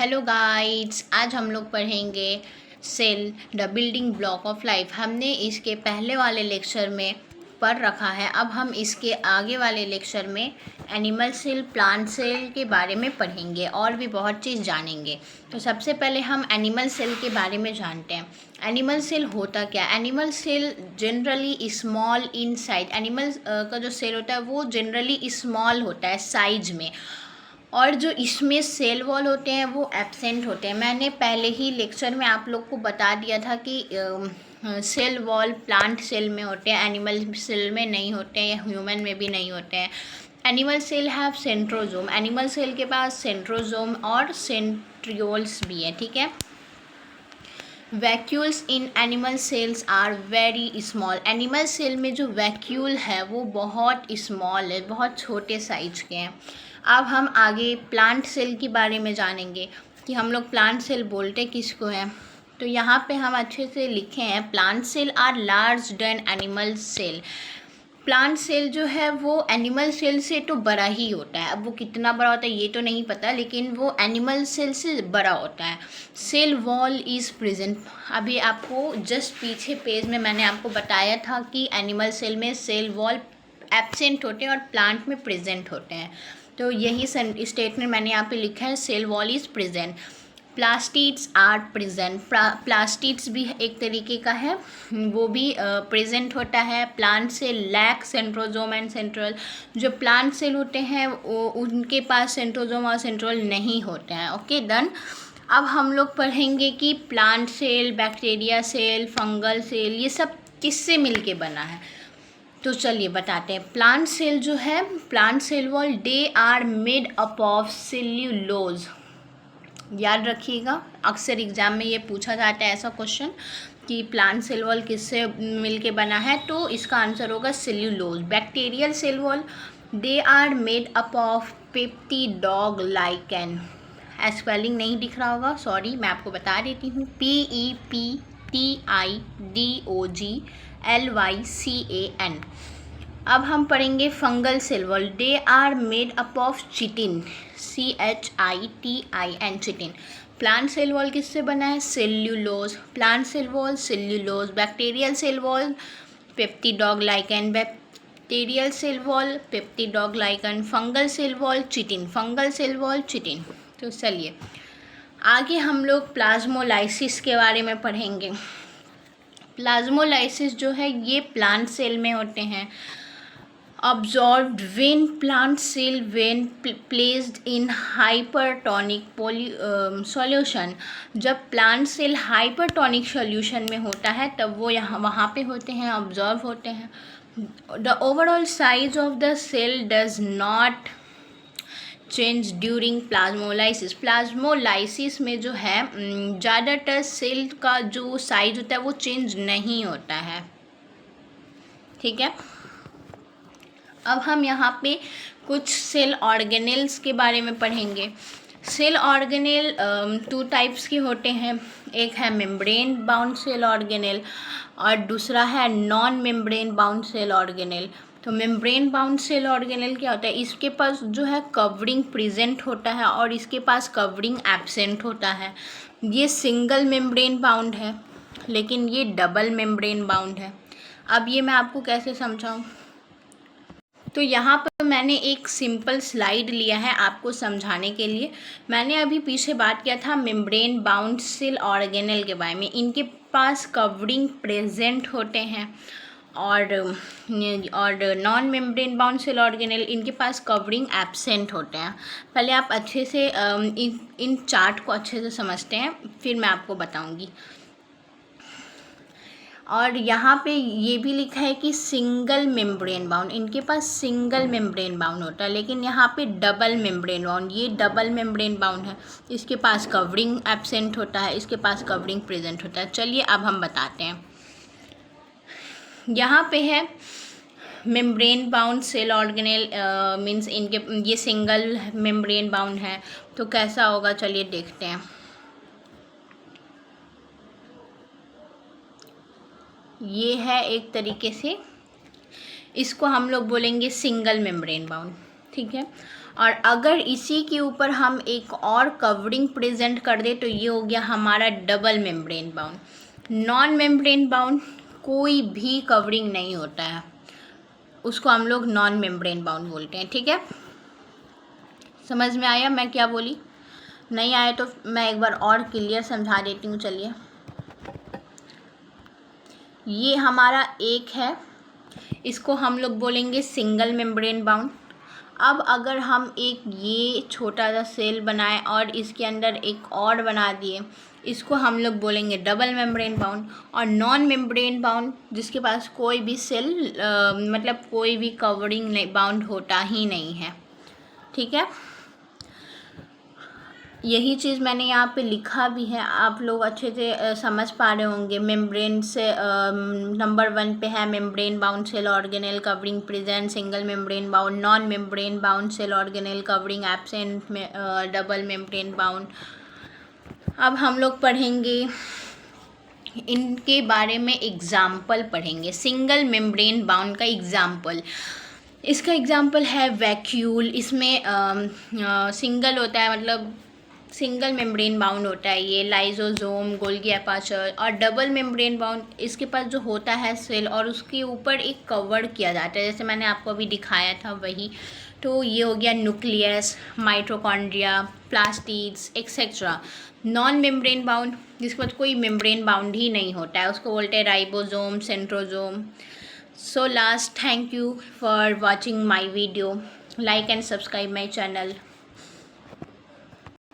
Hello guides, आज हम लोग पढ़ेंगे cell the building block of life. हमने इसके पहले वाले लेक्चर में पढ़ रखा है। अब हम इसके आगे वाले लेक्चर में एनिमल सेल, प्लांट सेल के बारे में पढ़ेंगे और भी बहुत चीज़ जानेंगे। तो सबसे पहले हम एनिमल सेल के बारे में जानते हैं। एनिमल सेल होता क्या? Animal cell generally small in size. Animal का जो सेल होता है वो जनरली स्मॉल होता है साइज में, और जो इसमें सेल वॉल होते हैं वो एब्सेंट होते हैं। मैंने पहले ही लेक्चर में आप लोग को बता दिया था कि सेल वॉल प्लांट सेल में होते हैं, एनिमल सेल में नहीं होते हैं, या ह्यूमन में भी नहीं होते हैं। Animal cell have centrosome. Animal cell के पास सेंट्रोजोम और सेंट्रियोल्स भी है, ठीक है। Vacuoles in animal cells are very small. Animal cell में जो वैक्यूल है वो बहुत स्मॉल है, बहुत छोटे साइज के हैं। अब हम आगे प्लांट सेल के बारे में जानेंगे कि हम लोग प्लांट सेल बोलते किसको हैं। तो यहाँ पे हम अच्छे से लिखे हैं, plant cell are large than animal cell. Plant cell जो है वो एनिमल सेल से तो बड़ा ही होता है। अब वो कितना बड़ा होता है ये तो नहीं पता, लेकिन वो एनिमल सेल से बड़ा होता है। Cell wall is present. अभी आपको जस्ट पीछे पेज में मैंने आपको बताया था कि एनिमल सेल में सेल वॉल एब्सेंट होते हैं और प्लांट में प्रेजेंट होते हैं। तो यही स्टेटमेंट मैंने यहाँ पे लिखा है, cell wall is present. Plastids are present. Plastids भी एक तरीके का है, वो भी प्रेजेंट होता है। Plant cell lack centrosome and centriole. जो प्लांट सेल होते हैं वो उनके पास सेंट्रोजोम और सेंट्रोल नहीं होते हैं। Okay done. अब हम लोग पढ़ेंगे कि plant cell, bacteria cell, fungal cell ये सब किससे मिलके बना है। तो चलिए बताते हैं। प्लांट सेल जो है, plant cell wall, they are made up of cellulose. याद रखिएगा, अक्सर एग्जाम में ये पूछा जाता है ऐसा क्वेश्चन कि प्लांट सेल वॉल किससे मिलके बना है, तो इसका आंसर होगा cellulose. Bacterial cell wall, they are made up of peptidoglycan. Spelling नहीं दिख रहा होगा, सॉरी, मैं आपको बता देती हूँ। PEPTIDOGLYCAN। अब हम पढ़ेंगे fungal cell wall, they are made up of chitin, CHITIN, chitin. Plant cell wall किससे बना है? Cellulose. Plant cell wall cellulose. Bacterial cell wall peptidoglycan, bacterial cell wall peptidoglycan. Fungal cell wall chitin, fungal cell wall chitin. तो चलिए आगे हम लोग plasmolysis के बारे में पढ़ेंगे। प्लाज्मोलाइसिस जो है ये प्लांट सेल में होते हैं। Absorbed when plant cell when placed in hypertonic solution। जब प्लांट सेल हाइपरटोनिक सॉल्यूशन में होता है तब वो वहाँ पे होते हैं, ऑब्जॉर्व होते हैं। The overall size of the cell does not change during plasmolysis. Plasmolysis में जो है ज़्यादातर सेल का जो साइज होता है वो चेंज नहीं होता है, ठीक है। अब हम यहाँ पे कुछ सेल ऑर्गेनेल्स के बारे में पढ़ेंगे। सेल ऑर्गेनेल टू टाइप्स के होते हैं। एक है मेम्ब्रेन बाउंड सेल ऑर्गेनेल और दूसरा है non membrane bound cell organelle. तो मेम्ब्रेन बाउंड सेल ऑर्गेनेल क्या होता है? इसके पास जो है कवरिंग प्रेजेंट होता है और इसके पास कवरिंग एब्सेंट होता है। ये सिंगल मेम्ब्रेन बाउंड है, लेकिन ये डबल मेम्ब्रेन बाउंड है। अब ये मैं आपको कैसे समझाऊँ? तो यहाँ पर मैंने एक सिंपल स्लाइड लिया है आपको समझाने के लिए। मैंने अभी पीछे बात किया था मेम्ब्रेन बाउंड सेल ऑर्गेनेल के बारे में। इनके पास कवरिंग प्रेजेंट होते हैं और non membrane bound cell organelle इनके पास कवरिंग एब्सेंट होते हैं। पहले आप अच्छे से इन चार्ट को अच्छे से समझते हैं, फिर मैं आपको बताऊँगी। और यहाँ पे ये भी लिखा है कि सिंगल मेम्ब्रेन बाउंड, इनके पास सिंगल मेम्ब्रेन बाउंड होता है, लेकिन यहाँ पे डबल मेम्ब्रेन बाउंड, ये डबल मेम्ब्रेन बाउंड है। इसके पास कवरिंग एब्सेंट होता है, इसके पास कवरिंग प्रेजेंट होता है। चलिए अब हम बताते हैं। यहाँ पे है membrane bound cell organelle, means इनके ये सिंगल मेम्ब्रेन बाउंड है। तो कैसा होगा चलिए देखते हैं। ये है एक तरीके से, इसको हम लोग बोलेंगे सिंगल मेम्ब्रेन बाउंड, ठीक है। और अगर इसी के ऊपर हम एक और कवरिंग प्रेजेंट कर दे तो ये हो गया हमारा double membrane bound. Non membrane bound कोई भी कवरिंग नहीं होता है, उसको हम लोग नॉन मेम्ब्रेन बाउंड बोलते हैं। ठीक है, समझ में आया मैं क्या बोली? नहीं आया तो मैं एक बार और क्लियर समझा देती हूँ। चलिए, ये हमारा एक है, इसको हम लोग बोलेंगे सिंगल मेम्ब्रेन बाउंड। अब अगर हम एक ये छोटा सा सेल बनाए और इसके अंदर एक और बना दिए, इसको हम लोग बोलेंगे डबल मेम्ब्रेन बाउंड। और नॉन मेम्ब्रेन बाउंड जिसके पास कोई भी सेल मतलब कोई भी कवरिंग नहीं बाउंड होता ही नहीं है। ठीक है, यही चीज़ मैंने यहाँ पे लिखा भी है, आप लोग अच्छे से समझ पा रहे होंगे। मेम्ब्रेन से नंबर 1 पे है membrane bound cell organelle covering present, single membrane bound, non membrane bound cell organelle covering absent, double membrane bound. अब हम लोग पढ़ेंगे इनके बारे में, एग्जाम्पल पढ़ेंगे। सिंगल मेम्ब्रेन बाउंड का एग्जाम्पल, इसका एग्जाम्पल है वैक्यूल। इसमें सिंगल होता है, मतलब सिंगल मेम्ब्रेन बाउंड होता है ये, लाइजोसोम, गोल्गी एपार्चर। और डबल मेम्ब्रेन बाउंड इसके पास जो होता है सेल और उसके ऊपर एक कवर किया जाता है, जैसे मैंने आपको अभी दिखाया था वही। तो ये हो गया nucleus, mitochondria, plastids etcetera. Non membrane bound जिसके पास कोई मेम्ब्रेन बाउंड ही नहीं होता है, उसको बोलते हैं ribosome, centrosome. So last, thank you for watching my video. Like and subscribe my channel.